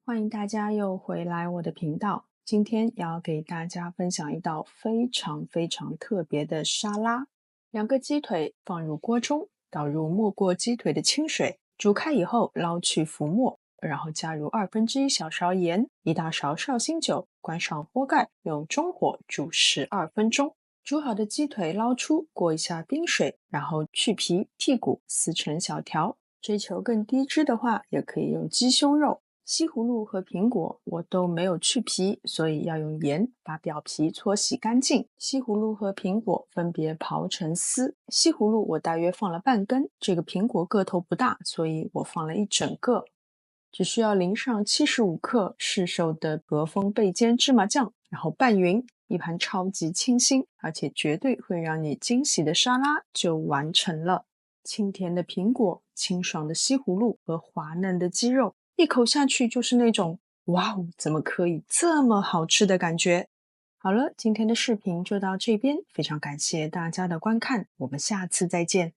欢迎大家又回来我的频道。今天要给大家分享一道非常特别的沙拉。2个鸡腿放入锅中，倒入没过鸡腿的清水，煮开以后捞去浮沫，然后加入1/2小勺盐，1大勺绍兴酒，关上锅盖，用中火煮12分钟。煮好的鸡腿捞出，过一下冰水，然后去皮剔骨，撕成小条。追求更低脂的话，也可以用鸡胸肉。西葫芦和苹果我都没有去皮，所以要用盐把表皮搓洗干净。西葫芦和苹果分别刨成丝，西葫芦我大约放了半根，这个苹果个头不大，所以我放了一整个。只需要淋上75克市售的和风焙煎芝麻酱，然后拌匀，一盘超级清新，而且绝对会让你惊喜的沙拉就完成了。清甜的苹果，清爽的西葫芦和滑嫩的鸡肉，一口下去就是那种哇哦，怎么可以这么好吃的感觉。好了，今天的视频就到这边，非常感谢大家的观看，我们下次再见。